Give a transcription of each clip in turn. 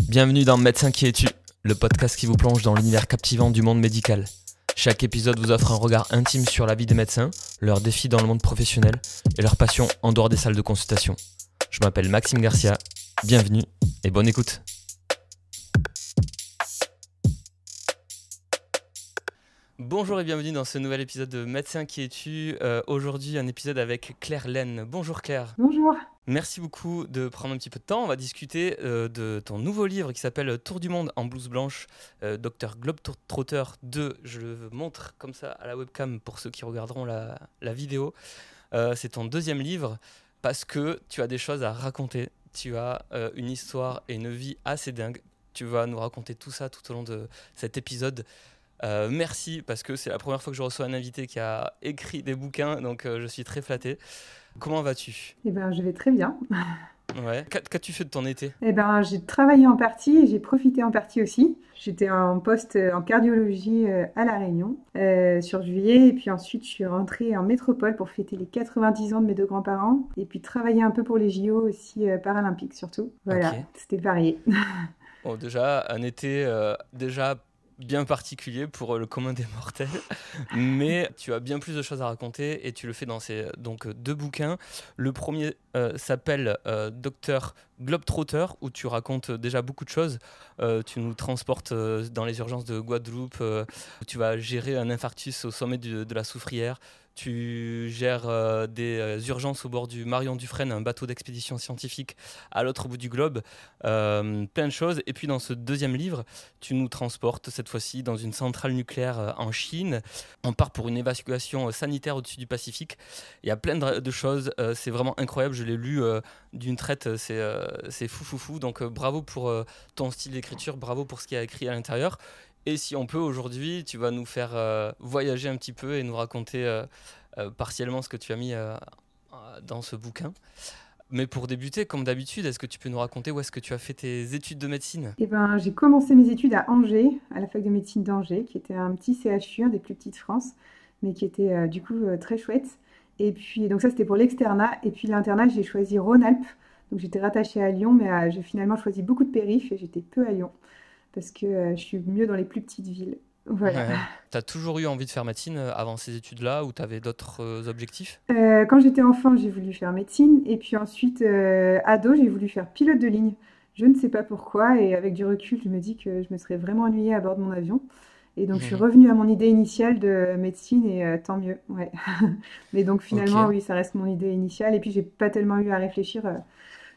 Bienvenue dans Médecin qui es-tu, le podcast qui vous plonge dans l'univers captivant du monde médical. Chaque épisode vous offre un regard intime sur la vie des médecins, leurs défis dans le monde professionnel et leurs passions en dehors des salles de consultation. Je m'appelle Maxime Garcia, bienvenue et bonne écoute. Bonjour et bienvenue dans ce nouvel épisode de Médecin qui es-tu. Aujourd'hui, un épisode avec Claire Laine. Bonjour Claire. Bonjour. Merci beaucoup de prendre un petit peu de temps. On va discuter de ton nouveau livre qui s'appelle Tour du monde en blouse blanche, Dr Globetrotter 2. Je le montre comme ça à la webcam pour ceux qui regarderont la vidéo. C'est ton deuxième livre parce que tu as des choses à raconter. Tu as une histoire et une vie assez dingue. Tu vas nous raconter tout ça tout au long de cet épisode. Merci parce que c'est la première fois que je reçois un invité qui a écrit des bouquins, donc je suis très flatté. Comment vas-tu ? Eh ben, je vais très bien. Ouais. Qu'as-tu fait de ton été ? Eh ben, j'ai travaillé en partie et j'ai profité en partie aussi. J'étais en poste en cardiologie à La Réunion sur juillet. Et puis ensuite, je suis rentrée en métropole pour fêter les 90 ans de mes deux grands-parents. Et puis travailler un peu pour les JO aussi paralympiques surtout. Voilà, Ok. C'était varié. Bon, déjà, un été déjà bien particulier pour le commun des mortels, mais tu as bien plus de choses à raconter et tu le fais dans ces donc, deux bouquins. Le premier s'appelle Dr Globetrotter, où tu racontes déjà beaucoup de choses. Tu nous transportes dans les urgences de Guadeloupe, où tu vas gérer un infarctus au sommet de la Soufrière. Tu gères des urgences au bord du Marion Dufresne, un bateau d'expédition scientifique à l'autre bout du globe. Plein de choses. Et puis dans ce deuxième livre, tu nous transportes cette fois-ci dans une centrale nucléaire en Chine. On part pour une évacuation sanitaire au-dessus du Pacifique. Il y a plein de choses. C'est vraiment incroyable. Je l'ai lu d'une traite. C'est fou. Donc bravo pour ton style d'écriture. Bravo pour ce qu'il y a écrit à l'intérieur. Et si on peut, aujourd'hui, tu vas nous faire voyager un petit peu et nous raconter partiellement ce que tu as mis dans ce bouquin. Mais pour débuter, comme d'habitude, est-ce que tu peux nous raconter où est-ce que tu as fait tes études de médecine ? Eh ben, j'ai commencé mes études à Angers, à la fac de médecine d'Angers, qui était un petit CHU, un des plus petits de France, mais qui était du coup très chouette. Et puis, donc ça, c'était pour l'externat. Et puis l'internat, j'ai choisi Rhône-Alpes. Donc j'étais rattachée à Lyon, mais j'ai finalement choisi beaucoup de périph' et j'étais peu à Lyon, parce que je suis mieux dans les plus petites villes. Voilà. Ouais. Tu as toujours eu envie de faire médecine avant ces études-là ou tu avais d'autres objectifs ? Quand j'étais enfant, j'ai voulu faire médecine. Et puis ensuite, ado, j'ai voulu faire pilote de ligne. Je ne sais pas pourquoi. Et avec du recul, je me dis que je me serais vraiment ennuyée à bord de mon avion. Et donc, je suis revenue à mon idée initiale de médecine et tant mieux. Ouais. Mais donc, finalement, Ok. oui, ça reste mon idée initiale. Et puis, j'ai pas tellement eu à réfléchir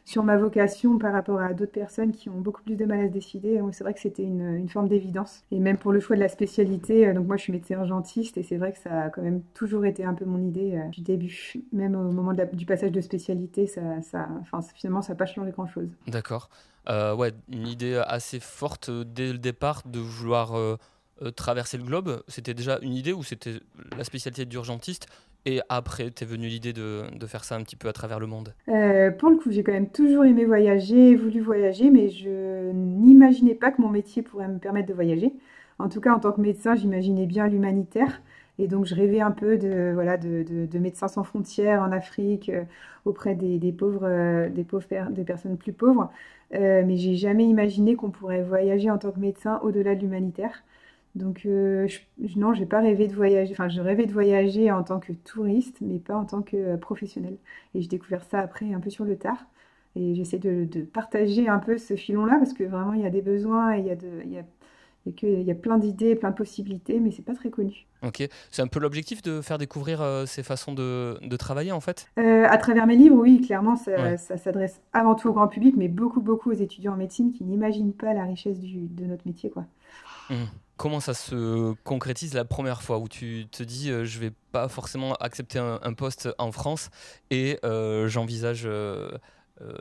sur ma vocation par rapport à d'autres personnes qui ont beaucoup plus de mal à se décider. Moi, c'est vrai que c'était une forme d'évidence. Et même pour le choix de la spécialité, donc moi, je suis médecin urgentiste et c'est vrai que ça a quand même toujours été un peu mon idée du début. Même au moment du passage de spécialité, enfin, finalement, ça n'a pas changé grand-chose. D'accord. Ouais, une idée assez forte dès le départ de vouloir traverser le globe. C'était déjà une idée ou c'était la spécialité d'urgentiste et après t'es venue l'idée de faire ça un petit peu à travers le monde ? Pour le coup, j'ai quand même toujours aimé voyager, voulu voyager, mais je n'imaginais pas que mon métier pourrait me permettre de voyager. En tout cas, en tant que médecin, j'imaginais bien l'humanitaire. Et donc, je rêvais un peu de Médecins sans frontières en Afrique, auprès des pauvres, des personnes plus pauvres. Mais j'ai jamais imaginé qu'on pourrait voyager en tant que médecin au-delà de l'humanitaire. Donc, non, j'ai pas rêvé de voyager. Enfin, je rêvais de voyager en tant que touriste, mais pas en tant que professionnel. Et j'ai découvert ça après, un peu sur le tard. Et j'essaie de partager un peu ce filon-là, parce que vraiment, il y a des besoins, et il y a plein d'idées, plein de possibilités, mais c'est pas très connu. Ok, c'est un peu l'objectif de faire découvrir ces façons de travailler en fait ? À travers mes livres, oui, clairement, Ouais. ça s'adresse avant tout au grand public, mais beaucoup aux étudiants en médecine qui n'imaginent pas la richesse de notre métier, quoi. Mhm. Comment ça se concrétise la première fois où tu te dis je vais pas forcément accepter un poste en France et j'envisage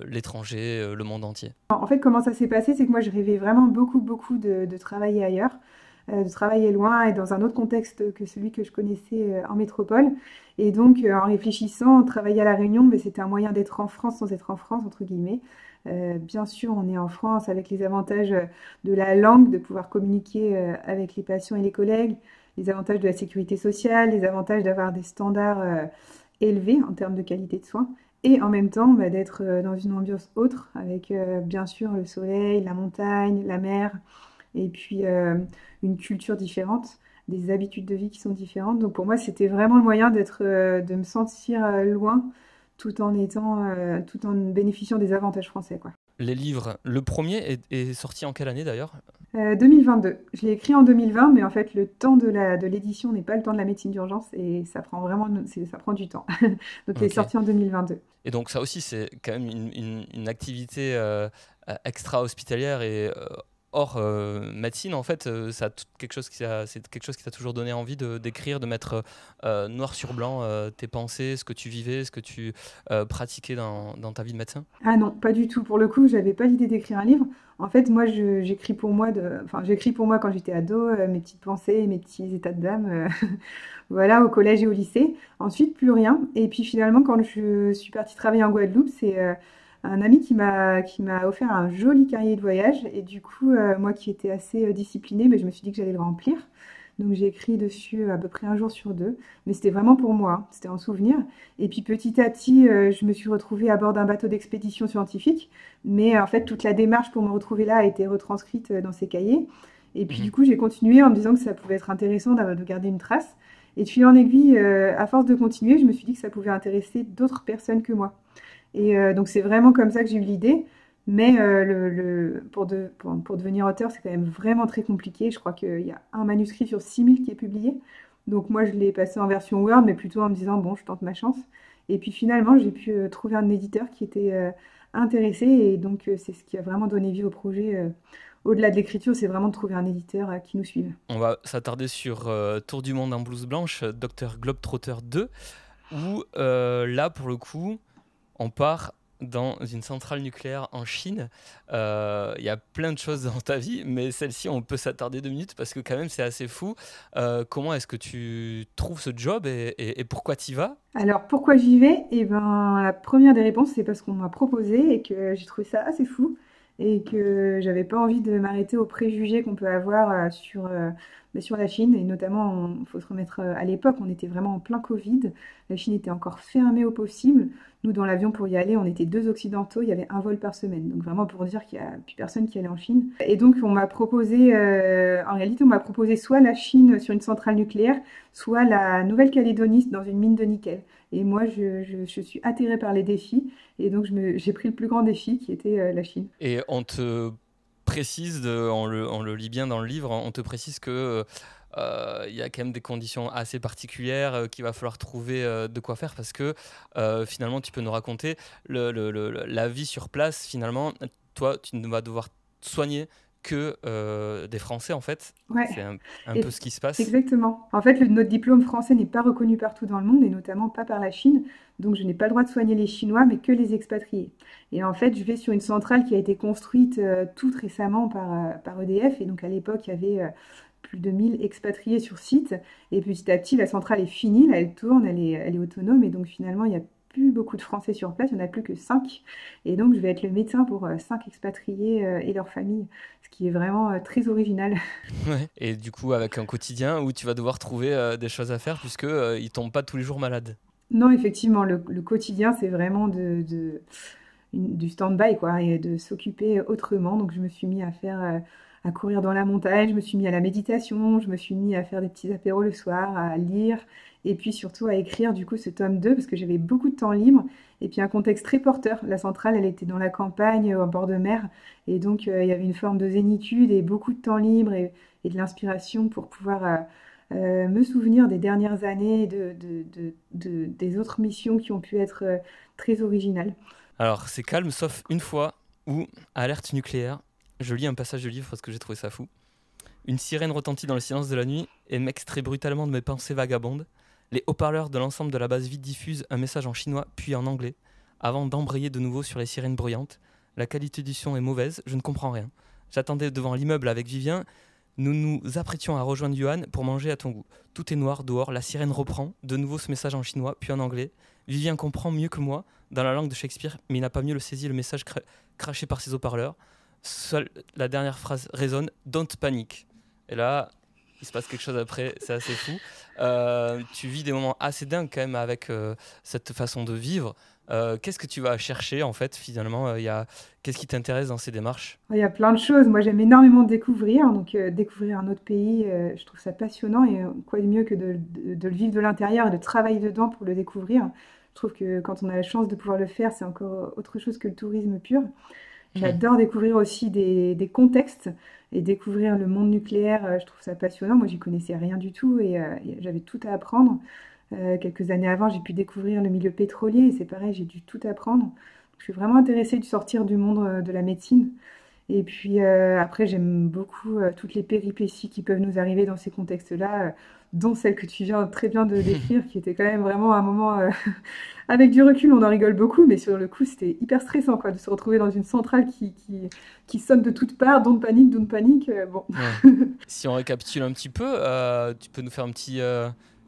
l'étranger, le monde entier ? En fait, comment ça s'est passé, c'est que moi, je rêvais vraiment beaucoup de travailler ailleurs, de travailler loin et dans un autre contexte que celui que je connaissais en métropole. Et donc, en réfléchissant, travailler à La Réunion, mais c'était un moyen d'être en France sans être en France, entre guillemets. Bien sûr, on est en France avec les avantages de la langue, de pouvoir communiquer avec les patients et les collègues, les avantages de la sécurité sociale, les avantages d'avoir des standards élevés en termes de qualité de soins. et en même temps d'être dans une ambiance autre, avec bien sûr le soleil, la montagne, la mer, et puis une culture différente, des habitudes de vie qui sont différentes. Donc pour moi, c'était vraiment le moyen de me sentir loin, tout en bénéficiant des avantages français, quoi. Les livres, le premier est sorti en quelle année d'ailleurs? 2022. Je l'ai écrit en 2020, mais en fait, le temps de l'édition n'est pas le temps de la médecine d'urgence et ça prend vraiment, ça prend du temps. Donc, il est Ok. sorti en 2022. Et donc ça aussi, c'est quand même une activité extra-hospitalière et hors médecine, en fait, c'est quelque chose qui t'a toujours donné envie d'écrire, de mettre noir sur blanc tes pensées, ce que tu vivais, ce que tu pratiquais dans ta vie de médecin? Ah non, pas du tout. Pour le coup, j'avais pas l'idée d'écrire un livre. En fait, moi, j'écris pour moi enfin, j'écris pour moi quand j'étais ado, mes petites pensées, mes petits états d'âme, voilà, au collège et au lycée. Ensuite, plus rien. Et puis finalement, quand je suis partie travailler en Guadeloupe, c'est un ami qui m'a offert un joli cahier de voyage. Et du coup, moi qui étais assez disciplinée, ben, je me suis dit que j'allais le remplir. Donc j'ai écrit dessus à peu près un jour sur deux. Mais c'était vraiment pour moi, hein. C'était en souvenir. Et puis petit à petit, je me suis retrouvée à bord d'un bateau d'expédition scientifique. Mais en fait, toute la démarche pour me retrouver là a été retranscrite dans ces cahiers. Et puis Mhm. du coup, j'ai continué en me disant que ça pouvait être intéressant de garder une trace. Et de fil en aiguille, à force de continuer, je me suis dit que ça pouvait intéresser d'autres personnes que moi. Et donc c'est vraiment comme ça que j'ai eu l'idée. Mais pour devenir auteur, c'est quand même vraiment très compliqué. Je crois qu'il y a un manuscrit sur 6000 qui est publié. Donc moi, je l'ai passé en version Word, mais plutôt en me disant, bon, je tente ma chance. Et puis finalement, j'ai pu trouver un éditeur qui était intéressé. Et donc, c'est ce qui a vraiment donné vie au projet. Au-delà de l'écriture, c'est vraiment de trouver un éditeur qui nous suive. On va s'attarder sur Tour du monde en blouse blanche, Dr Globetrotter 2, où là, pour le coup, on part dans une centrale nucléaire en Chine. Il y a plein de choses dans ta vie, mais celle-ci, on peut s'attarder 2 minutes parce que quand même, c'est assez fou. Comment est-ce que tu trouves ce job et pourquoi tu y vas? Alors, pourquoi j'y vais? Eh ben, la première des réponses, c'est parce qu'on m'a proposé et que j'ai trouvé ça assez fou et que j'avais pas envie de m'arrêter aux préjugés qu'on peut avoir sur la Chine. Et notamment, il faut se remettre à l'époque, on était vraiment en plein Covid. La Chine était encore fermée au possible. Nous, dans l'avion pour y aller, on était deux occidentaux, il y avait un vol par semaine. Donc vraiment pour dire qu'il n'y a plus personne qui allait en Chine. Et donc, en réalité, on m'a proposé soit la Chine sur une centrale nucléaire, soit la Nouvelle-Calédonie dans une mine de nickel. Et moi, je suis attirée par les défis. Et donc, j'ai pris le plus grand défi qui était la Chine. Et on te précise, on le lit bien dans le livre, on te précise que il y a quand même des conditions assez particulières qu'il va falloir trouver de quoi faire parce que finalement tu peux nous raconter la vie sur place finalement. Toi tu ne vas devoir soigner que des Français en fait. Ouais. C'est un peu Et ce qui se passe. exactement. En fait, notre diplôme français n'est pas reconnu partout dans le monde, et notamment pas par la Chine. Donc, je n'ai pas le droit de soigner les Chinois, mais que les expatriés. Et en fait, je vais sur une centrale qui a été construite toute récemment par EDF. Et donc, à l'époque, il y avait plus de 1000 expatriés sur site. Et petit à petit, la centrale est finie, là, elle tourne, elle est autonome. Et donc, finalement, il n'y a plus beaucoup de Français sur place, il n'y en a plus que 5. Et donc, je vais être le médecin pour 5 expatriés et leurs familles, ce qui est vraiment très original. Ouais. Et du coup avec un quotidien où tu vas devoir trouver des choses à faire puisque ils tombent pas tous les jours malades. Non, effectivement, le quotidien, c'est vraiment du stand-by, quoi, et de s'occuper autrement. Donc, je me suis mis à courir dans la montagne, je me suis mis à la méditation, je me suis mis à faire des petits apéros le soir, à lire, et puis surtout à écrire, du coup, ce tome 2 parce que j'avais beaucoup de temps libre, et puis un contexte très porteur. La centrale, elle était dans la campagne, au bord de mer, et donc, il y avait une forme de zénitude et beaucoup de temps libre et de l'inspiration pour pouvoir me souvenir des dernières années, des autres missions qui ont pu être très originales. Alors c'est calme sauf une fois où alerte nucléaire. Je lis un passage du livre parce que j'ai trouvé ça fou. Une sirène retentit dans le silence de la nuit et m'extrait brutalement de mes pensées vagabondes. Les haut-parleurs de l'ensemble de la base vide diffusent un message en chinois puis en anglais, avant d'embrayer de nouveau sur les sirènes bruyantes. La qualité du son est mauvaise, je ne comprends rien. J'attendais devant l'immeuble avec Vivien. Nous nous apprêtions à rejoindre Yuan pour manger à ton goût. Tout est noir dehors, la sirène reprend, de nouveau ce message en chinois, puis en anglais. Vivien comprend mieux que moi, dans la langue de Shakespeare, mais il n'a pas mieux le saisi le message craché par ses haut-parleurs. Seule la dernière phrase résonne, Don't panic. Et là, il se passe quelque chose après, c'est assez fou. Tu vis des moments assez dingues quand même avec cette façon de vivre. Qu'est-ce que tu vas chercher en fait finalement qu'est-ce qui t'intéresse dans ces démarches? Il y a plein de choses. Moi, j'aime énormément découvrir. Donc, découvrir un autre pays, je trouve ça passionnant. Et quoi de mieux que de le vivre de l'intérieur et de travailler dedans pour le découvrir. Je trouve que quand on a la chance de pouvoir le faire, c'est encore autre chose que le tourisme pur. Mhm. J'adore découvrir aussi des contextes et découvrir le monde nucléaire. Je trouve ça passionnant. Moi, j'y connaissais rien du tout et j'avais tout à apprendre. Quelques années avant, j'ai pu découvrir le milieu pétrolier et c'est pareil, j'ai dû tout apprendre. Je suis vraiment intéressée de sortir du monde de la médecine. Et puis après, j'aime beaucoup toutes les péripéties qui peuvent nous arriver dans ces contextes-là, dont celle que tu viens très bien de décrire, qui était quand même vraiment un moment, avec du recul, on en rigole beaucoup, mais sur le coup, c'était hyper stressant, quoi, de se retrouver dans une centrale qui sonne de toutes parts, don't panique, bon. Ouais. Si on récapitule un petit peu, tu peux nous faire un petit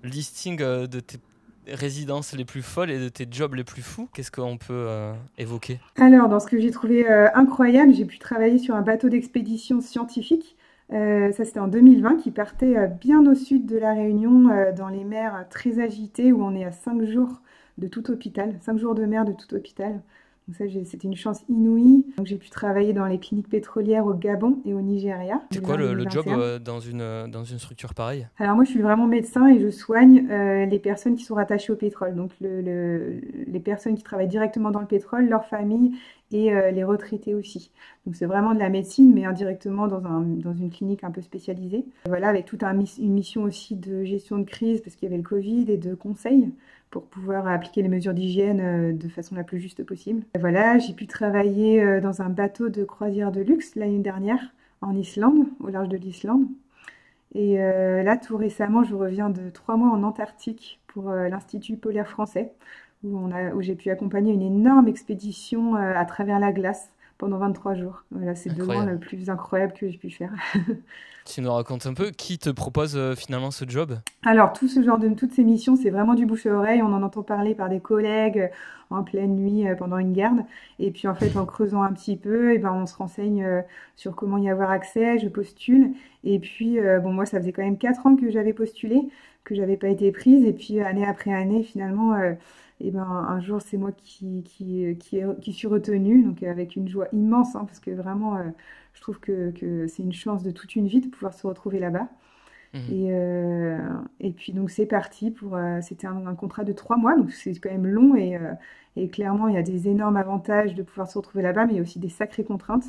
listing de tes résidences les plus folles et de tes jobs les plus fous. Qu'est-ce qu'on peut évoquer? Alors, dans ce que j'ai trouvé incroyable, j'ai pu travailler sur un bateau d'expédition scientifique. Ça, c'était en 2020, qui partait bien au sud de la Réunion, dans les mers très agitées, où on est à 5 jours de tout hôpital, 5 jours de mer de tout hôpital. Donc ça, c'était une chance inouïe. Donc, j'ai pu travailler dans les cliniques pétrolières au Gabon et au Nigeria, C'est quoi le job 2020-2021. dans une structure pareille? Alors moi, je suis vraiment médecin et je soigne les personnes qui sont rattachées au pétrole. Donc les personnes qui travaillent directement dans le pétrole, leurs familles et les retraités aussi. Donc c'est vraiment de la médecine, mais indirectement dans une clinique un peu spécialisée. Voilà, avec toute une mission aussi de gestion de crise, parce qu'il y avait le Covid, et de conseil pour pouvoir appliquer les mesures d'hygiène de façon la plus juste possible. Et voilà, j'ai pu travailler dans un bateau de croisière de luxe l'année dernière en Islande, au large de l'Islande. Et là, tout récemment, je reviens de 3 mois en Antarctique pour l'Institut polaire français, où j'ai pu accompagner une énorme expédition à travers la glace pendant 23 jours. Voilà, c'est de loin Incroyable. le plus incroyable que j'ai pu faire. Tu nous racontes un peu qui te propose finalement ce job? Alors, toutes ces missions, c'est vraiment du bouche à oreille. On en entend parler par des collègues en pleine nuit pendant une garde. Et puis, en fait, en creusant un petit peu, eh ben, on se renseigne sur comment y avoir accès. Je postule. Et puis, bon, moi, ça faisait quand même 4 ans que j'avais postulé, que j'avais pas été prise. Et puis, année après année, finalement, eh ben, un jour, c'est moi qui suis retenue. Donc, avec une joie immense, hein, parce que vraiment, je trouve que c'est une chance de toute une vie de pouvoir se retrouver là-bas. Mhm. Et puis donc c'est parti c'était un contrat de 3 mois, donc c'est quand même long et clairement il y a des énormes avantages de pouvoir se retrouver là-bas, mais il y a aussi des sacrées contraintes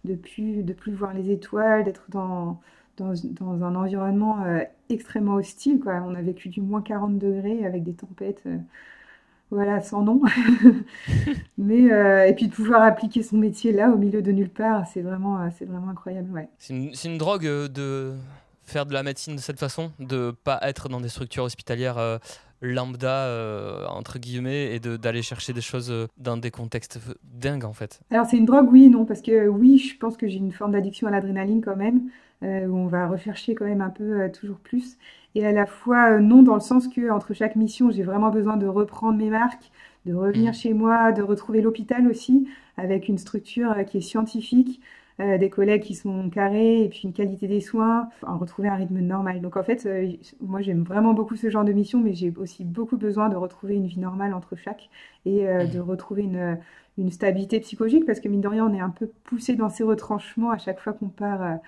de plus voir les étoiles, d'être dans un environnement extrêmement hostile, quoi. On a vécu du moins 40 degrés avec des tempêtes, voilà, sans nom. Et puis de pouvoir appliquer son métier là, au milieu de nulle part, c'est vraiment incroyable, ouais. C'est une drogue de faire de la médecine de cette façon, de pas être dans des structures hospitalières lambda, entre guillemets, et d'aller chercher des choses dans des contextes dingues en fait. Alors c'est une drogue, oui et non, parce que oui, je pense que j'ai une forme d'addiction à l'adrénaline quand même, où on va rechercher quand même un peu toujours plus. Et à la fois non, dans le sens que entre chaque mission, j'ai vraiment besoin de reprendre mes marques, de revenir Mhm. chez moi, de retrouver l'hôpital aussi, avec une structure qui est scientifique, des collègues qui sont carrés, et puis une qualité des soins, enfin, retrouver un rythme normal. Donc en fait, moi j'aime vraiment beaucoup ce genre de mission, mais j'ai aussi beaucoup besoin de retrouver une vie normale entre chaque, et de Mhm. retrouver une stabilité psychologique, parce que mine de rien, on est un peu poussé dans ces retranchements à chaque fois qu'on part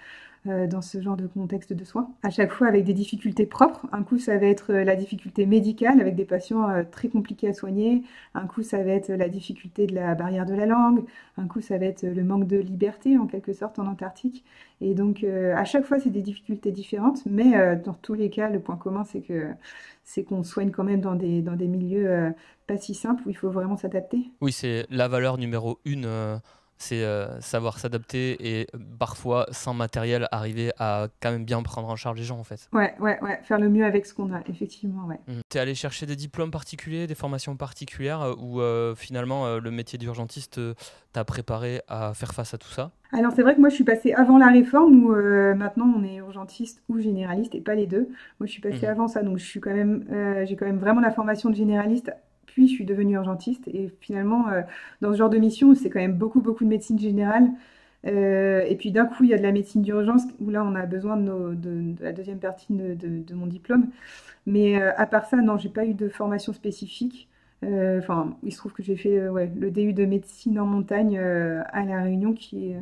dans ce genre de contexte de soins. À chaque fois avec des difficultés propres. Un coup, ça va être la difficulté médicale avec des patients très compliqués à soigner. Un coup, ça va être la difficulté de la barrière de la langue. Un coup, ça va être le manque de liberté, en quelque sorte, en Antarctique. Et donc, à chaque fois, c'est des difficultés différentes. Mais dans tous les cas, le point commun, c'est qu'on soigne quand même dans des milieux pas si simples où il faut vraiment s'adapter. Oui, c'est la valeur numéro une, c'est savoir s'adapter et parfois sans matériel arriver à quand même bien prendre en charge les gens en fait. Ouais, ouais, ouais, faire le mieux avec ce qu'on a, effectivement, ouais. T'es allé chercher des diplômes particuliers, des formations particulières ou finalement le métier d'urgentiste t'a préparé à faire face à tout ça? Alors c'est vrai que moi je suis passée avant la réforme où maintenant on est urgentiste ou généraliste et pas les deux. Moi je suis passée Mhm. avant ça, donc j'ai quand même vraiment la formation de généraliste, puis je suis devenue urgentiste et finalement dans ce genre de mission c'est quand même beaucoup beaucoup de médecine générale. Et puis d'un coup il y a de la médecine d'urgence où là on a besoin de la deuxième partie de mon diplôme. Mais à part ça, non, j'ai pas eu de formation spécifique. Enfin, il se trouve que j'ai fait ouais, le DU de médecine en montagne à La Réunion qui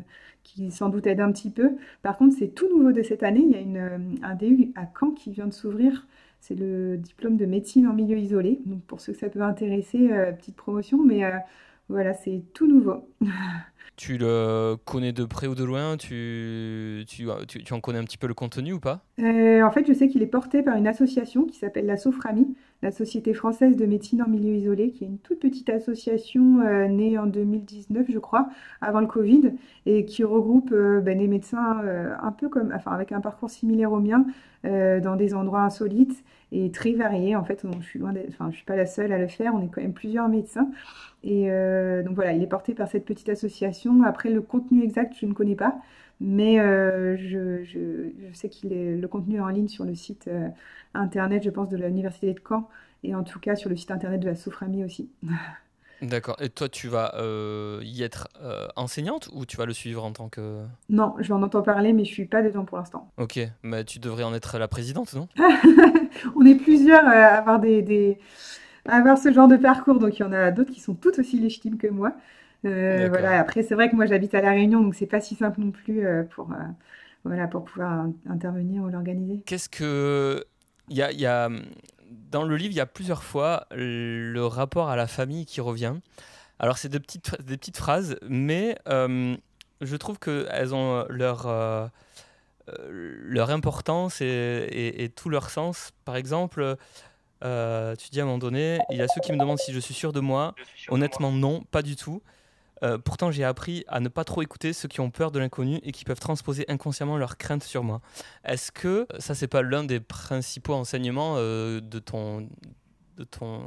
sans doute aide un petit peu. Par contre, c'est tout nouveau de cette année. Il y a un DU à Caen qui vient de s'ouvrir. C'est le diplôme de médecine en milieu isolé. Donc pour ceux que ça peut intéresser, petite promotion, mais voilà, c'est tout nouveau. Tu le connais de près ou de loin? Tu en connais un petit peu le contenu ou pas? En fait, je sais qu'il est porté par une association qui s'appelle la SOFRAMI, la Société française de médecine en milieu isolé, qui est une toute petite association née en 2019, je crois, avant le Covid, et qui regroupe des médecins un peu comme, enfin, avec un parcours similaire au mien, dans des endroits insolites et très variés. En fait, je suis enfin, je suis pas la seule à le faire. On est quand même plusieurs médecins. Et donc voilà, il est porté par cette petite association. Après, le contenu exact, je ne connais pas. Mais je sais qu'il est le contenu est en ligne sur le site internet, je pense, de l'Université de Caen, et en tout cas sur le site internet de la Soframi aussi. D'accord. Et toi, tu vas y être enseignante ou tu vas le suivre en tant que... Non, j'en entends parler, mais je suis pas dedans pour l'instant. Ok, mais tu devrais en être la présidente, non? On est plusieurs à avoir à avoir ce genre de parcours, donc il y en a d'autres qui sont tout aussi légitimes que moi. D'accord. Voilà. Après, c'est vrai que moi j'habite à La Réunion, donc c'est pas si simple non plus voilà, pour pouvoir intervenir ou l'organiser. Qu'est-ce que... il y a... Dans le livre, il y a plusieurs fois le rapport à la famille qui revient. Alors, c'est des petites phrases, mais je trouve qu'elles ont leur importance et tout leur sens. Par exemple, tu dis à un moment donné, il y a ceux qui me demandent si je suis sûr de moi. Honnêtement, non, pas du tout. Pourtant, j'ai appris à ne pas trop écouter ceux qui ont peur de l'inconnu et qui peuvent transposer inconsciemment leurs craintes sur moi. Est-ce que ça, c'est pas l'un des principaux enseignements de ton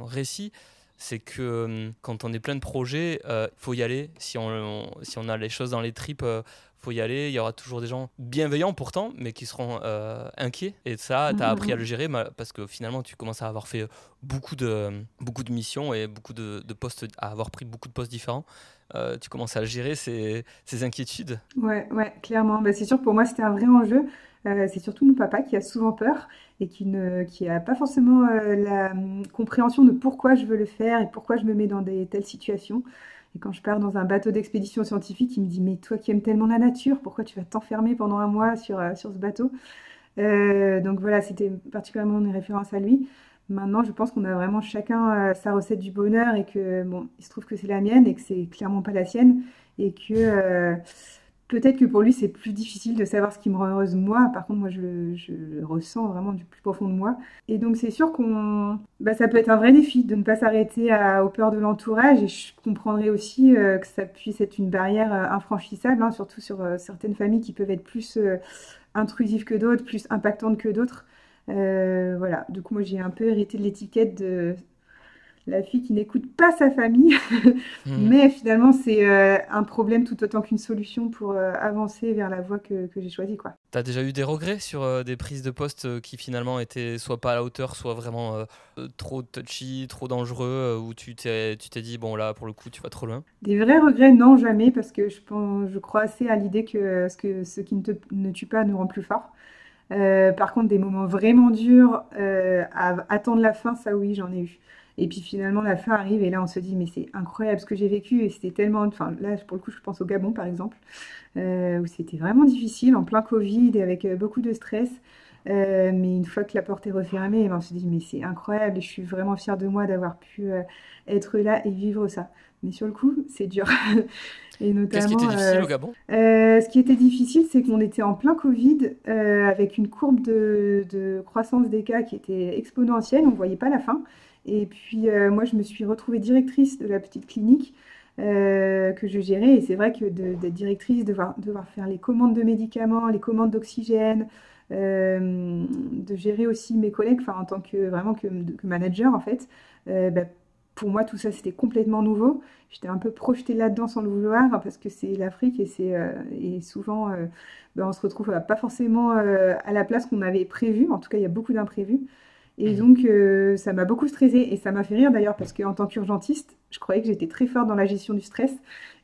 récit? C'est que quand on est plein de projets, faut y aller. Si on a les choses dans les tripes, faut y aller. Il y aura toujours des gens bienveillants pourtant, mais qui seront inquiets. Et ça, tu as appris à le gérer parce que finalement, tu commences à avoir fait beaucoup de missions et beaucoup de postes, à avoir pris beaucoup de postes différents. Tu commences à gérer ces inquiétudes. Ouais, ouais, clairement. Bah, c'est sûr que pour moi, c'était un vrai enjeu. C'est surtout mon papa qui a souvent peur et qui a pas forcément la compréhension de pourquoi je veux le faire et pourquoi je me mets dans des telles situations. Et quand je pars dans un bateau d'expédition scientifique, il me dit, mais toi qui aimes tellement la nature, pourquoi tu vas t'enfermer pendant un mois sur ce bateau? Donc voilà, c'était particulièrement une référence à lui. Maintenant, je pense qu'on a vraiment chacun sa recette du bonheur et que, bon, il se trouve que c'est la mienne et que c'est clairement pas la sienne et que peut-être que pour lui, c'est plus difficile de savoir ce qui me rend heureuse moi. Par contre, moi, je le ressens vraiment du plus profond de moi. Et donc, c'est sûr bah, ça peut être un vrai défi de ne pas s'arrêter aux peurs de l'entourage. Et je comprendrais aussi que ça puisse être une barrière infranchissable, hein, surtout sur certaines familles qui peuvent être plus intrusives que d'autres, plus impactantes que d'autres. Voilà. Du coup, moi, j'ai un peu hérité de l'étiquette de la fille qui n'écoute pas sa famille. Mhm. Mais finalement, c'est un problème tout autant qu'une solution pour avancer vers la voie que j'ai choisie, quoi. T'as déjà eu des regrets sur des prises de poste qui finalement étaient soit pas à la hauteur, soit vraiment trop touchy, trop dangereux, où tu t'es dit, bon là, pour le coup, tu vas trop loin? Des vrais regrets, non, jamais, parce que je crois assez à l'idée que ce qui ne tue pas nous rend plus fort. Par contre, des moments vraiment durs à attendre la fin, ça oui, j'en ai eu. Et puis finalement, la fin arrive et là, on se dit, mais c'est incroyable ce que j'ai vécu et c'était tellement... Enfin, là, pour le coup, je pense au Gabon, par exemple, où c'était vraiment difficile, en plein Covid et avec beaucoup de stress. Mais une fois que la porte est refermée, eh ben, on se dit, mais c'est incroyable et je suis vraiment fière de moi d'avoir pu être là et vivre ça. Mais sur le coup, c'est dur. Et Qu'est-ce qui était notamment, difficile au Gabon? ce qui était difficile, c'est qu'on était en plein Covid, avec une courbe de croissance des cas qui était exponentielle, on ne voyait pas la fin. Et puis, moi, je me suis retrouvée directrice de la petite clinique que je gérais. Et c'est vrai que d'être directrice, devoir faire les commandes de médicaments, les commandes d'oxygène, de gérer aussi mes collègues, enfin, en tant que vraiment que manager, en fait, bah, pour moi, tout ça, c'était complètement nouveau. J'étais un peu projetée là-dedans sans le vouloir, hein, parce que c'est l'Afrique et souvent, ben, on se retrouve pas forcément à la place qu'on avait prévue. En tout cas, il y a beaucoup d'imprévus. Et Mhm. donc, ça m'a beaucoup stressée. Et ça m'a fait rire d'ailleurs, parce qu'en tant qu'urgentiste, je croyais que j'étais très forte dans la gestion du stress.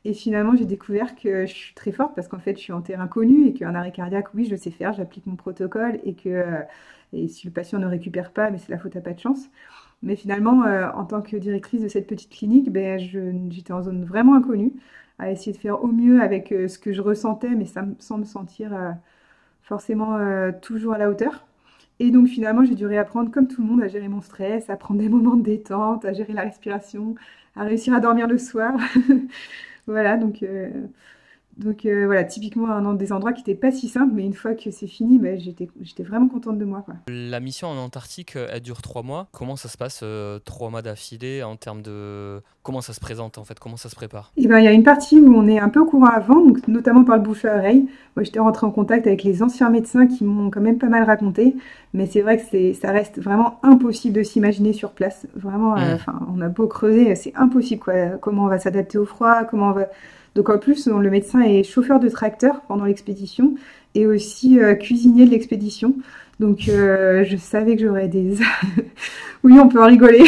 Et finalement, j'ai découvert que je suis très forte parce qu'en fait, je suis en terrain connu et qu'un arrêt cardiaque, oui, je sais faire, j'applique mon protocole et si le patient ne récupère pas, mais c'est la faute à pas de chance. Mais finalement, en tant que directrice de cette petite clinique, ben, j'étais en zone vraiment inconnue, à essayer de faire au mieux avec ce que je ressentais, mais sans me sentir forcément toujours à la hauteur. Et donc finalement, j'ai dû réapprendre, comme tout le monde, à gérer mon stress, à prendre des moments de détente, à gérer la respiration, à réussir à dormir le soir. Voilà, voilà, typiquement un des endroits qui n'était pas si simple, mais une fois que c'est fini, ben, j'étais vraiment contente de moi, quoi. La mission en Antarctique, elle dure 3 mois. Comment ça se passe 3 mois d'affilée en termes de... Comment ça se présente en fait? Comment ça se prépare? Et ben, il y a une partie où on est un peu au courant avant, donc notamment par le bouche à oreille. Moi, j'étais rentrée en contact avec les anciens médecins qui m'ont quand même pas mal raconté, mais c'est vrai que ça reste vraiment impossible de s'imaginer sur place. Vraiment, enfin, on a beau creuser, c'est impossible, quoi. Comment on va s'adapter au froid, comment on va... Donc en plus, le médecin est chauffeur de tracteur pendant l'expédition et aussi cuisinier de l'expédition. Donc je savais que j'aurais des... Oui, on peut en rigoler.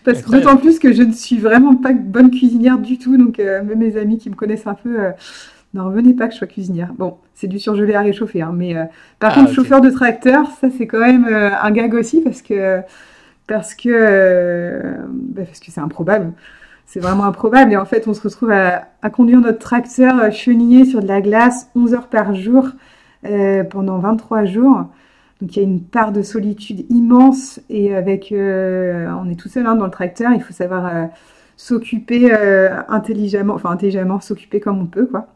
Parce que d'autant plus que je ne suis vraiment pas bonne cuisinière du tout. Donc même mes amis qui me connaissent un peu, n'en revenez pas que je sois cuisinière. Bon, c'est du surgelé à réchauffer. Hein, mais par contre, chauffeur de tracteur, ça c'est quand même un gag aussi parce que c'est improbable. C'est vraiment improbable. Et en fait, on se retrouve à conduire notre tracteur chenillé sur de la glace 11 heures par jour pendant 23 jours. Donc, il y a une part de solitude immense. Et on est tout seul dans le tracteur. Il faut savoir s'occuper intelligemment, s'occuper comme on peut, quoi.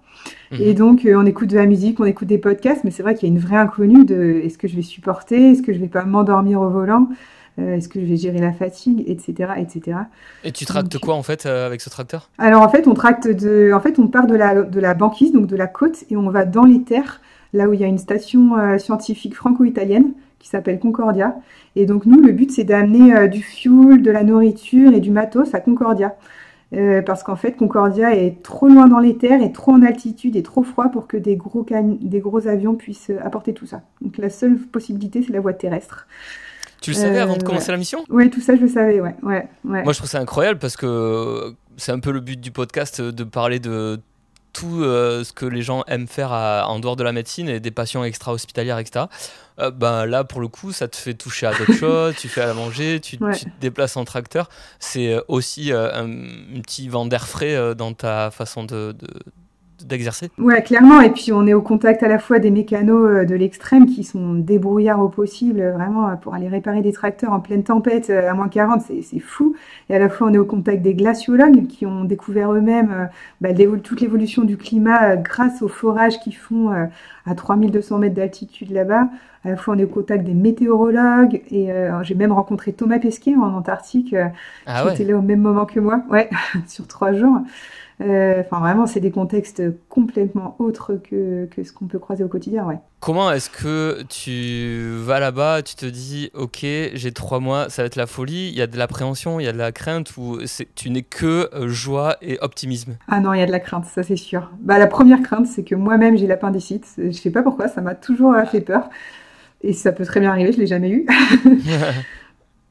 Et donc, on écoute de la musique, on écoute des podcasts. Mais c'est vrai qu'il y a une vraie inconnue de est-ce que je vais supporter, est-ce que je vais pas m'endormir au volant, est-ce que je vais gérer la fatigue, etc., etc. Et tu tractes quoi en fait avec ce tracteur? Alors en fait, on part de la banquise, donc de la côte, et on va dans les terres, là où il y a une station scientifique franco-italienne qui s'appelle Concordia. Et donc nous, le but, c'est d'amener du fuel, de la nourriture et du matos à Concordia. Parce qu'en fait, Concordia est trop loin dans les terres, et trop en altitude et trop froid pour que des gros avions puissent apporter tout ça. Donc la seule possibilité, c'est la voie terrestre. Tu le savais avant de commencer la mission? Ouais, tout ça, je le savais, ouais. Moi, je trouve ça incroyable parce que c'est un peu le but du podcast de parler de tout ce que les gens aiment faire en dehors de la médecine et des patients extra-hospitalières, etc. Là, pour le coup, ça te fait toucher à d'autres choses, tu fais à manger, tu te déplaces en tracteur. C'est aussi un petit vent d'air frais dans ta façon d'exercer. Ouais, clairement. Et puis, on est au contact à la fois des mécanos de l'extrême qui sont débrouillards au possible, vraiment, pour aller réparer des tracteurs en pleine tempête à moins 40, c'est fou. Et à la fois, on est au contact des glaciologues qui ont découvert eux-mêmes toute l'évolution du climat grâce aux forages qu'ils font à 3200 mètres d'altitude là-bas. À la fois, on est au contact des météorologues et j'ai même rencontré Thomas Pesquet en Antarctique qui était là au même moment que moi, sur 3 jours. Vraiment, c'est des contextes complètement autres que ce qu'on peut croiser au quotidien, ouais. Comment est-ce que tu vas là-bas, tu te dis, ok, j'ai 3 mois, ça va être la folie, il y a de l'appréhension, il y a de la crainte, ou tu n'es que joie et optimisme? Ah non, il y a de la crainte, ça c'est sûr. La première crainte, c'est que moi-même j'ai l'appendicite. Je sais pas pourquoi, ça m'a toujours fait peur. Et ça peut très bien arriver, je l'ai jamais eu.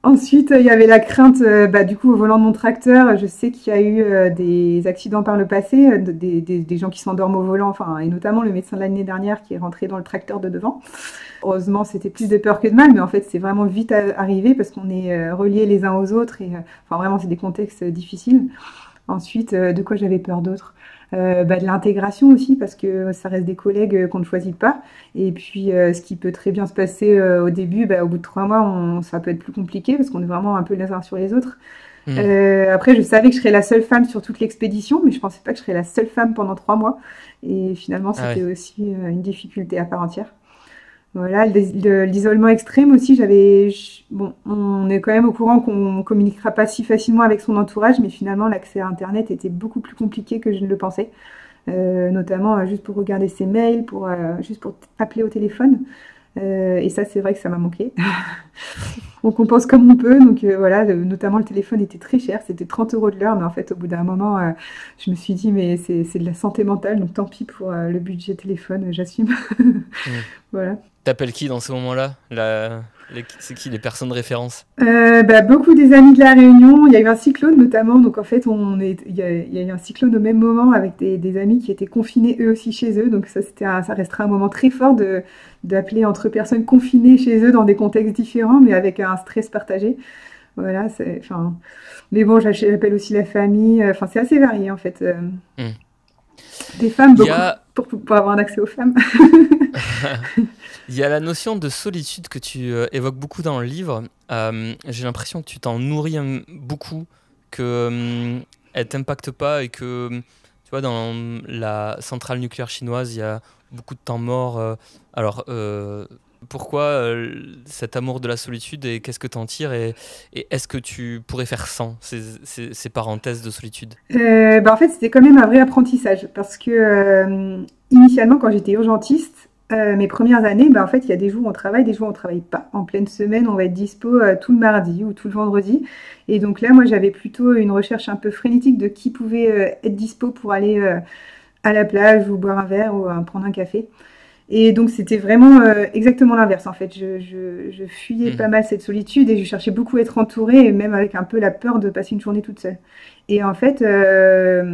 Ensuite, il y avait la crainte, du coup, au volant de mon tracteur. Je sais qu'il y a eu des accidents par le passé, des gens qui s'endorment au volant, et notamment le médecin de l'année dernière qui est rentré dans le tracteur de devant. Heureusement, c'était plus de peur que de mal, mais en fait, c'est vraiment vite arrivé parce qu'on est reliés les uns aux autres et vraiment, c'est des contextes difficiles. Ensuite, de quoi j'avais peur d'autre? De l'intégration aussi, parce que ça reste des collègues qu'on ne choisit pas. Et puis, ce qui peut très bien se passer au début, au bout de 3 mois, ça peut être plus compliqué parce qu'on est vraiment un peu les uns sur les autres. Après, je savais que je serais la seule femme sur toute l'expédition, mais je pensais pas que je serais la seule femme pendant 3 mois. Et finalement, c'était aussi une difficulté à part entière. Voilà, l'isolement extrême aussi, on est quand même au courant qu'on communiquera pas si facilement avec son entourage, mais finalement l'accès à Internet était beaucoup plus compliqué que je ne le pensais, notamment juste pour regarder ses mails, juste pour appeler au téléphone. Et ça, c'est vrai que ça m'a manqué. On compense comme on peut, donc notamment le téléphone était très cher, c'était 30 € de l'heure, mais en fait au bout d'un moment, je me suis dit mais c'est de la santé mentale, donc tant pis pour le budget téléphone, j'assume. Voilà. T'appelles qui dans ce moment-là? C'est qui les personnes de référence? Beaucoup des amis de la Réunion. Il y a eu un cyclone notamment, donc en fait il y a eu un cyclone au même moment avec des amis qui étaient confinés eux aussi chez eux, donc ça restera un moment très fort d'appeler entre personnes confinées chez eux dans des contextes différents mais avec un stress partagé. Voilà, enfin, mais bon, j'appelle aussi la famille. Enfin, c'est assez varié en fait. Hmm. Des femmes, Il y beaucoup, a, pour avoir un accès aux femmes. il y a la notion de solitude que tu évoques beaucoup dans le livre. J'ai l'impression que tu t'en nourris beaucoup, que elle t'impacte pas et que, tu vois, dans la centrale nucléaire chinoise, il y a beaucoup de temps mort. Alors, pourquoi cet amour de la solitude et qu'est-ce que tu en tires et est-ce que tu pourrais faire sans ces parenthèses de solitude? En fait, c'était quand même un vrai apprentissage parce que initialement, quand j'étais urgentiste, mes premières années, en fait, il y a des jours où on travaille, des jours où on travaille pas. En pleine semaine, on va être dispo tout le mardi ou tout le vendredi. Et donc là, moi, j'avais plutôt une recherche un peu frénétique de qui pouvait être dispo pour aller à la plage ou boire un verre ou prendre un café. Et donc c'était vraiment exactement l'inverse en fait. Je fuyais pas Mhm. mal cette solitude et je cherchais beaucoup à être entourée, et même avec un peu la peur de passer une journée toute seule. Et en fait, c'est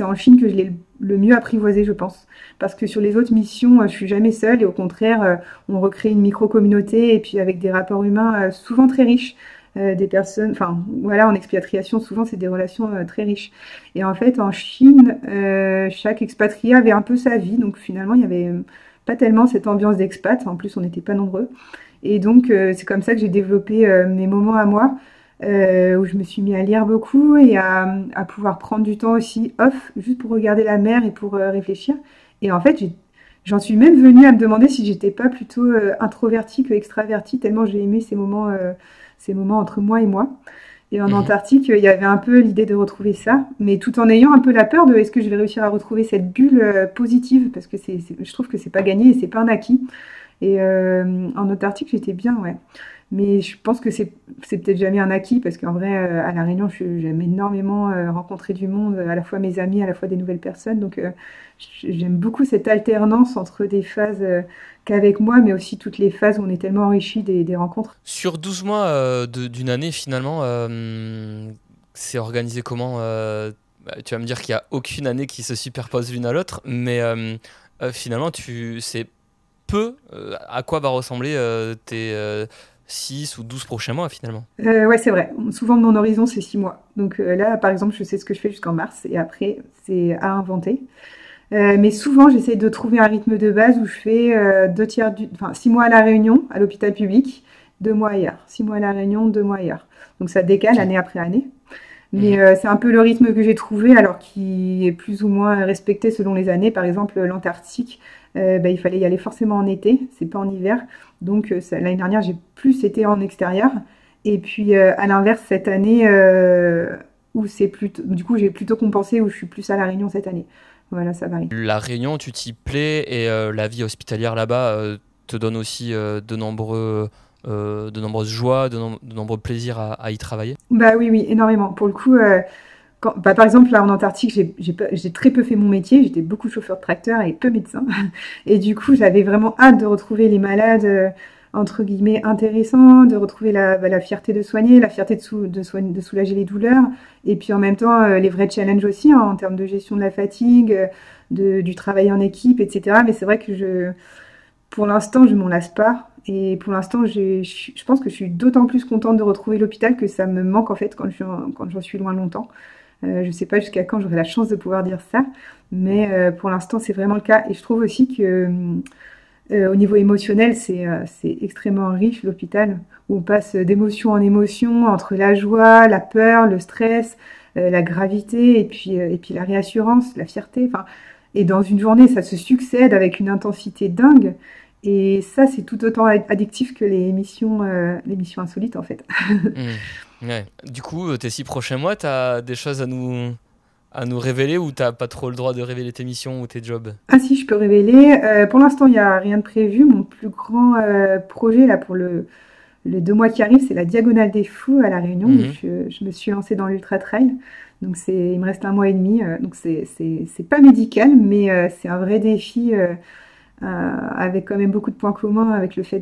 en Chine que je l'ai le mieux apprivoisé, je pense. Parce que sur les autres missions, je suis jamais seule et au contraire, on recrée une micro-communauté et puis avec des rapports humains souvent très riches. Des personnes, enfin voilà, en expatriation, souvent c'est des relations très riches. Et en fait, en Chine, chaque expatrié avait un peu sa vie, donc finalement, il y avait pas tellement cette ambiance d'expat. En plus, on n'était pas nombreux. Et donc, c'est comme ça que j'ai développé mes moments à moi, où je me suis mis à lire beaucoup et à pouvoir prendre du temps aussi off, juste pour regarder la mer et pour réfléchir. Et en fait, j'en suis même venue à me demander si j'étais pas plutôt introvertie que extravertie, tellement j'ai aimé ces moments entre moi et moi. Et en Mhm. Antarctique, il y avait un peu l'idée de retrouver ça, mais tout en ayant un peu la peur de est-ce que je vais réussir à retrouver cette bulle positive, parce que je trouve que c'est pas gagné et c'est pas un acquis. Et en Antarctique, j'étais bien, ouais. Mais je pense que c'est peut-être jamais un acquis, parce qu'en vrai, à La Réunion, j'aime énormément rencontrer du monde, à la fois mes amis, à la fois des nouvelles personnes. Donc, j'aime beaucoup cette alternance entre des phases qu'avec moi, mais aussi toutes les phases où on est tellement enrichi des rencontres. Sur 12 mois d'une année, finalement, c'est organisé comment tu vas me dire qu'il n'y a aucune année qui se superpose l'une à l'autre, mais finalement, c'est peu à quoi va ressembler tes 6 ou 12 prochains mois, finalement. Ouais, c'est vrai. Souvent, mon horizon, c'est 6 mois. Donc là, par exemple, je sais ce que je fais jusqu'en mars, et après, c'est à inventer. Mais souvent, j'essaie de trouver un rythme de base où je fais 6 mois à La Réunion, à l'hôpital public, 2 mois ailleurs. 6 mois à La Réunion, 2 mois ailleurs. Donc ça décale Ok. année après année. Mais Mhm. c'est un peu le rythme que j'ai trouvé, alors qui est plus ou moins respecté selon les années. Par exemple, l'Antarctique, il fallait y aller forcément en été, c'est pas en hiver. Donc l'année dernière, j'ai plus été en extérieur. Et puis à l'inverse, cette année, où c'est plutôt, du coup, j'ai plutôt compensé, où je suis plus à La Réunion cette année. Voilà, ça varie. La Réunion, tu t'y plais et la vie hospitalière là-bas te donne aussi de nombreuses joies, de nombreux plaisirs à y travailler. Bah oui, oui, énormément. Pour le coup, par exemple, là en Antarctique, j'ai très peu fait mon métier. J'étais beaucoup chauffeur de tracteur et peu médecin. Et du coup, j'avais vraiment hâte de retrouver les malades, entre guillemets, intéressants, de retrouver la fierté de soigner, la fierté de soulager les douleurs. Et puis en même temps, les vrais challenges aussi, hein, en termes de gestion de la fatigue, du travail en équipe, etc. Mais c'est vrai que pour l'instant, je m'en lasse pas. Et pour l'instant, je pense que je suis d'autant plus contente de retrouver l'hôpital que ça me manque en fait quand j'en suis loin longtemps. Je ne sais pas jusqu'à quand j'aurai la chance de pouvoir dire ça, mais pour l'instant, c'est vraiment le cas. Et je trouve aussi que au niveau émotionnel, c'est extrêmement riche l'hôpital, où on passe d'émotion en émotion, entre la joie, la peur, le stress, la gravité, et puis la réassurance, la fierté. Enfin, et dans une journée, ça se succède avec une intensité dingue. Et ça, c'est tout autant addictif que les missions insolites, en fait. Hmm. Ouais. Du coup, tes 6 prochains mois, tu as des choses à nous révéler ou t'as pas trop le droit de révéler tes missions ou tes jobs? Ah si, je peux révéler. Pour l'instant, il n'y a rien de prévu. Mon plus grand projet là pour les 2 mois qui arrivent, c'est la Diagonale des Fous à La Réunion, où Mhm. je me suis lancée dans l'ultra trail. Donc il me reste un mois et demi. Donc c'est pas médical, mais c'est un vrai défi, avec quand même beaucoup de points communs avec le fait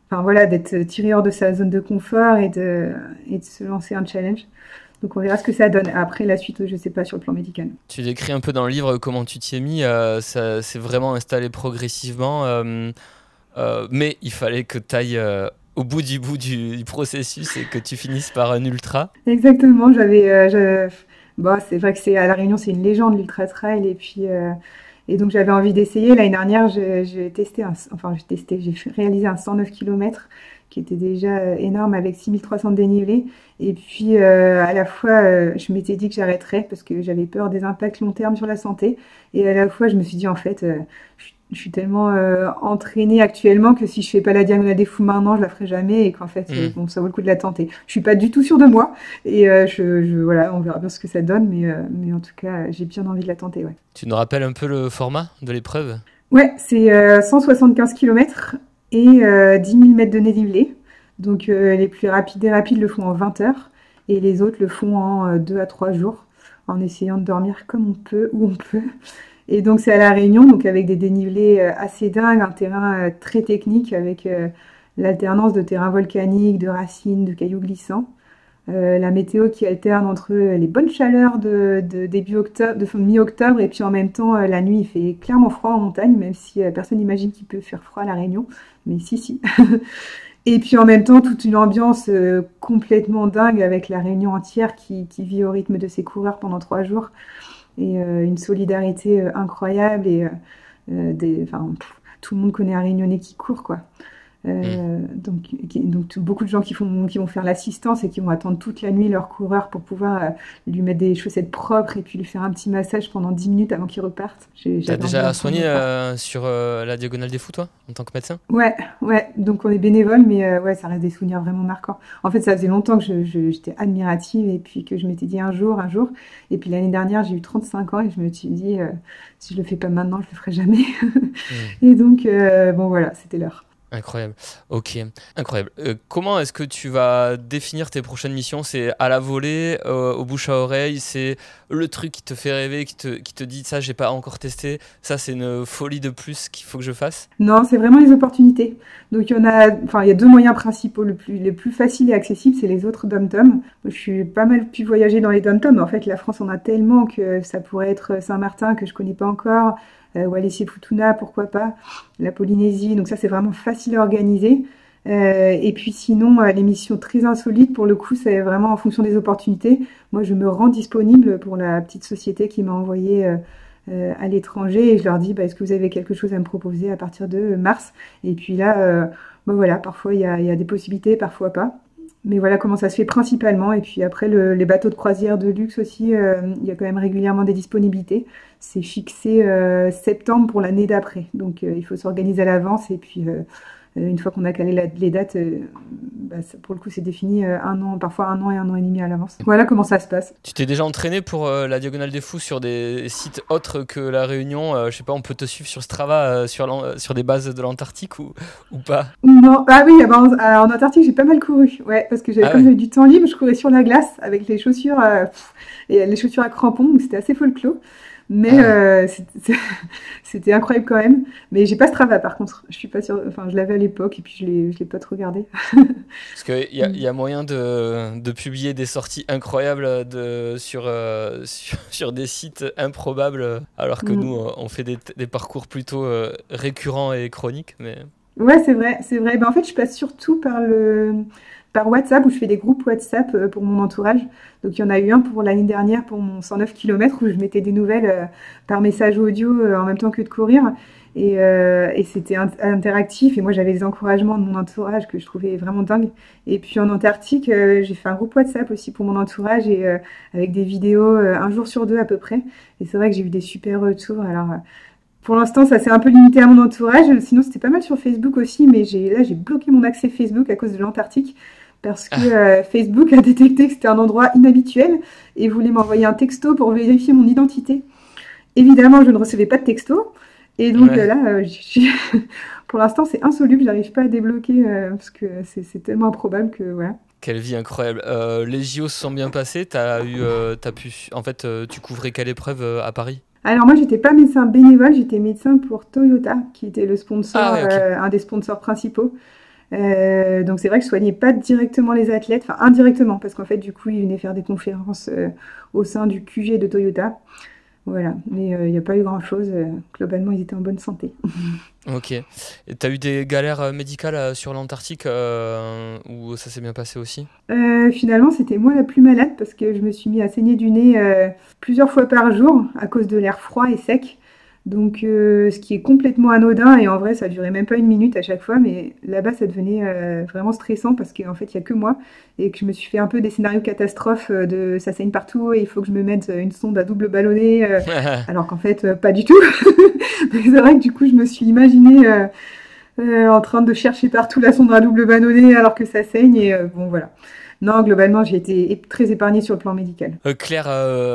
enfin voilà, d'être tiré hors de sa zone de confort et de se lancer un challenge. Donc on verra ce que ça donne. Après la suite, je sais pas sur le plan médical. Tu décris un peu dans le livre comment tu t'y es mis, ça s'est vraiment installé progressivement, mais il fallait que tu ailles au bout du processus et que tu finisses par un ultra. Exactement, bon, c'est vrai que c'est à La Réunion, c'est une légende l'ultra trail et donc j'avais envie d'essayer. L'année dernière, j'ai réalisé un 109 km qui était déjà énorme avec 6300 de dénivelé. Et puis à la fois, je m'étais dit que j'arrêterais parce que j'avais peur des impacts long terme sur la santé. Et à la fois, je me suis dit en fait, je suis tellement entraînée actuellement que si je fais pas la diagonale des fous maintenant, je la ferai jamais et qu'en fait, Hmm. bon, ça vaut le coup de la tenter. Je suis pas du tout sûre de moi et voilà, on verra bien ce que ça donne, mais en tout cas, j'ai bien envie de la tenter, ouais. Tu nous rappelles un peu le format de l'épreuve? Ouais, c'est 175 km et 10 000 mètres de dénivelé. Donc les plus rapides des rapides le font en 20 heures et les autres le font en 2 à 3 jours en essayant de dormir comme on peut, où on peut. Et donc c'est à La Réunion, donc avec des dénivelés assez dingues, un terrain très technique avec l'alternance de terrain volcanique, de racines, de cailloux glissants. La météo qui alterne entre les bonnes chaleurs de début octobre, de mi-octobre, et puis en même temps, la nuit, il fait clairement froid en montagne, même si personne n'imagine qu'il peut faire froid à La Réunion. Mais si, si. Et puis en même temps, toute une ambiance complètement dingue avec La Réunion entière qui vit au rythme de ses coureurs pendant 3 jours. Et une solidarité incroyable. Enfin, tout le monde connaît un Réunionnais qui court, quoi. Hmm. Donc beaucoup de gens qui vont faire l'assistance et qui vont attendre toute la nuit leur coureur pour pouvoir lui mettre des chaussettes propres et puis lui faire un petit massage pendant 10 minutes avant qu'il reparte. T'as J'avais envie déjà d'en prendre soigné une part. sur la diagonale des fous, toi, en tant que médecin? Ouais, ouais, donc on est bénévole, mais ouais, ça reste des souvenirs vraiment marquants. En fait, ça faisait longtemps que j'étais admirative et puis que je m'étais dit un jour. Et puis l'année dernière, j'ai eu 35 ans et je me suis dit, si je le fais pas maintenant, je le ferai jamais. Hmm. Et donc, bon voilà, c'était l'heure. Incroyable. Ok, incroyable. Comment est-ce que tu vas définir tes prochaines missions? C'est à la volée, au bouche à oreille, c'est le truc qui te fait rêver, qui te dit ça, j'ai pas encore testé, ça, c'est une folie de plus qu'il faut que je fasse? Non, c'est vraiment les opportunités. Donc enfin, il y a deux moyens principaux. Les plus faciles et accessibles, c'est les autres dom-toms. Je suis pas mal pu voyager dans les dom-toms, mais en fait, la France en a tellement que ça pourrait être Saint-Martin que je connais pas encore, Wallis et Futuna, pourquoi pas, la Polynésie. Donc ça, c'est vraiment facile à organiser. Et puis sinon, les missions très insolites, pour le coup, c'est vraiment en fonction des opportunités. Moi, je me rends disponible pour la petite société qui m'a envoyé à l'étranger et je leur dis bah, est-ce que vous avez quelque chose à me proposer à partir de mars. Et puis là bah voilà, parfois il y a des possibilités, parfois pas, mais voilà comment ça se fait principalement. Et puis après les bateaux de croisière de luxe aussi, il y a quand même régulièrement des disponibilités. C'est fixé septembre pour l'année d'après, donc il faut s'organiser à l'avance et puis une fois qu'on a calé les dates, bah, pour le coup c'est défini un an, parfois un an et un an et demi à l'avance. Voilà comment ça se passe. Tu t'es déjà entraîné pour la Diagonale des Fous sur des sites autres que La Réunion? Je sais pas, on peut te suivre sur Strava sur des bases de l'Antarctique ou pas? Non, ah oui, ah bah, en Antarctique, j'ai pas mal couru. Ouais, parce que Ah comme ouais. j'avais du temps libre, je courais sur la glace avec les chaussures et les chaussures à crampons, donc c'était assez folklore. Mais Ah ouais. c'était incroyable quand même. Mais j'ai pas Strava par contre. Je suis pas sûre. Enfin, je l'avais à l'époque et puis je l'ai pas trop regardé. Parce qu'il y a moyen de publier des sorties incroyables sur des sites improbables, alors que nous, Mm. on fait des parcours plutôt récurrents et chroniques. Mais... Ouais, c'est vrai, c'est vrai. Ben, en fait, je passe surtout par WhatsApp où je fais des groupes WhatsApp pour mon entourage. Donc, il y en a eu un pour l'année dernière pour mon 109 km où je mettais des nouvelles par message audio en même temps que de courir. Et c'était interactif. Et moi, j'avais des encouragements de mon entourage que je trouvais vraiment dingue. Et puis en Antarctique, j'ai fait un groupe WhatsApp aussi pour mon entourage et avec des vidéos un jour sur deux à peu près. Et c'est vrai que j'ai eu des super retours. Alors, pour l'instant, ça s'est un peu limité à mon entourage. Sinon, c'était pas mal sur Facebook aussi, mais j'ai bloqué mon accès Facebook à cause de l'Antarctique parce que Ah, Facebook a détecté que c'était un endroit inhabituel et voulait m'envoyer un texto pour vérifier mon identité. Évidemment, je ne recevais pas de texto. Et donc ouais. là, pour l'instant, c'est insoluble. J'arrive pas à débloquer parce que c'est tellement improbable que voilà. Quelle vie incroyable. Les JO se sont bien passés. T'as pu, en fait, tu couvrais quelle épreuve à Paris? Alors moi, j'étais pas médecin bénévole, j'étais médecin pour Toyota, qui était le Ah sponsor, ouais, ok. un des sponsors principaux. Donc c'est vrai que je soignais pas directement les athlètes, enfin indirectement, parce qu'en fait du coup ils venaient faire des conférences au sein du QG de Toyota. Voilà, mais il n'y a pas eu grand-chose. Globalement, ils étaient en bonne santé. Ok. Et t'as eu des galères médicales sur l'Antarctique où ça s'est bien passé aussi? Finalement, c'était moi la plus malade parce que je me suis mis à saigner du nez plusieurs fois par jour à cause de l'air froid et sec. Donc, ce qui est complètement anodin et en vrai, ça durait même pas une minute à chaque fois, mais là-bas, ça devenait vraiment stressant parce qu'en fait, il y a que moi et que je me suis fait un peu des scénarios catastrophes de ça saigne partout et il faut que je me mette une sonde à double ballonnet, alors qu'en fait, pas du tout. Donc, c'est vrai que du coup, je me suis imaginée en train de chercher partout la sonde à double ballonnet alors que ça saigne et bon, voilà. Non, globalement, j'ai été très épargnée sur le plan médical. Claire,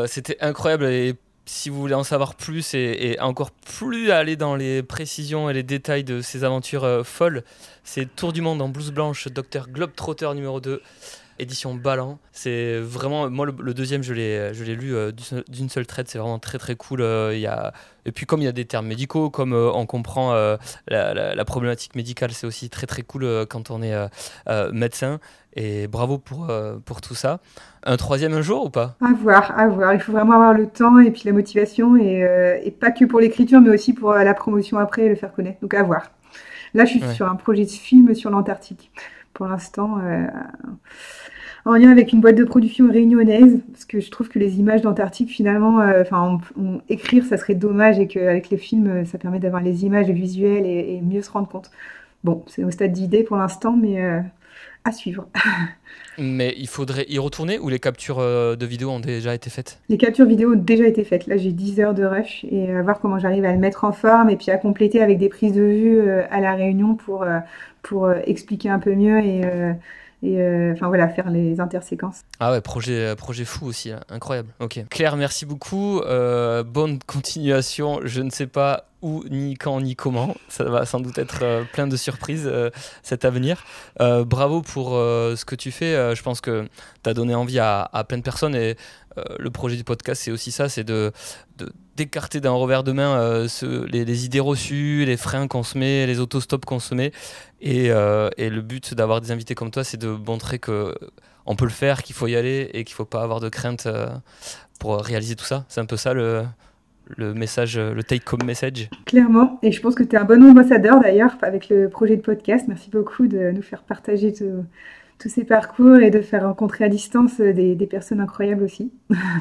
c'était incroyable et si vous voulez en savoir plus et encore plus aller dans les précisions et les détails de ces aventures folles, c'est Tour du monde en blouse blanche, Dr Globetrotter numéro 2, édition Ballant. C'est vraiment, moi le deuxième je l'ai lu d'une seule traite, c'est vraiment très très cool. Et puis comme il y a des termes médicaux, comme on comprend la problématique médicale, c'est aussi très très cool quand on est médecin. Et bravo pour tout ça. Un troisième un jour ou pas? À voir, à voir. Il faut vraiment avoir le temps et puis la motivation et pas que pour l'écriture, mais aussi pour la promotion après et le faire connaître. Donc à voir. Là, je suis Ouais. sur un projet de film sur l'Antarctique. Pour l'instant, en lien avec une boîte de production réunionnaise, parce que je trouve que les images d'Antarctique, finalement, écrire, ça serait dommage et qu'avec les films, ça permet d'avoir les images visuelles et mieux se rendre compte. Bon, c'est au stade d'idée pour l'instant, mais à suivre. Mais il faudrait y retourner ou les captures de vidéos ont déjà été faites? Les captures vidéo ont déjà été faites. Là, j'ai 10 heures de rush et voir comment j'arrive à le mettre en forme et puis à compléter avec des prises de vue à la réunion pour expliquer un peu mieux enfin voilà, faire les interséquences. Ah ouais, projet fou aussi, là. Incroyable. Ok. Claire, merci beaucoup. Bonne continuation. Je ne sais pas où, ni quand, ni comment. Ça va sans doute être plein de surprises cet avenir. Bravo pour ce que tu fais. Je pense que tu as donné envie à plein de personnes et le projet du podcast, c'est aussi ça, c'est d'écarter d'un revers de main les idées reçues, les freins qu'on se met, les autostops qu'on se met. Et le but d'avoir des invités comme toi, c'est de montrer que on peut le faire, qu'il faut y aller et qu'il ne faut pas avoir de crainte pour réaliser tout ça. C'est un peu ça le message, le take-home message. Clairement, et je pense que tu es un bon ambassadeur d'ailleurs avec le projet de podcast. Merci beaucoup de nous faire partager tous ces parcours et de faire rencontrer à distance des personnes incroyables aussi.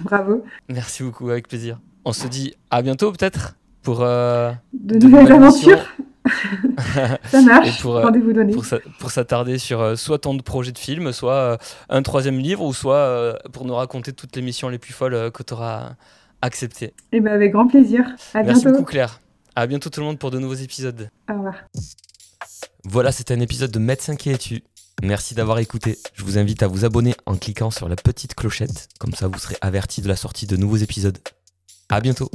Bravo. Merci beaucoup, avec plaisir. On se dit à bientôt peut-être pour De de nouvelles nouvelles missions. aventures. Ça Et marche. pour, Rendez-vous donné. pour s'attarder sur soit ton projet de film, soit un troisième livre, ou soit pour nous raconter toutes les missions les plus folles que tu auras acceptées. Et ben avec grand plaisir. À Merci bientôt. beaucoup Claire. À bientôt tout le monde pour de nouveaux épisodes. Au revoir. Voilà, c'était un épisode de Médecin qui es-tu. Merci d'avoir écouté. Je vous invite à vous abonner en cliquant sur la petite clochette. Comme ça, vous serez averti de la sortie de nouveaux épisodes. À bientôt.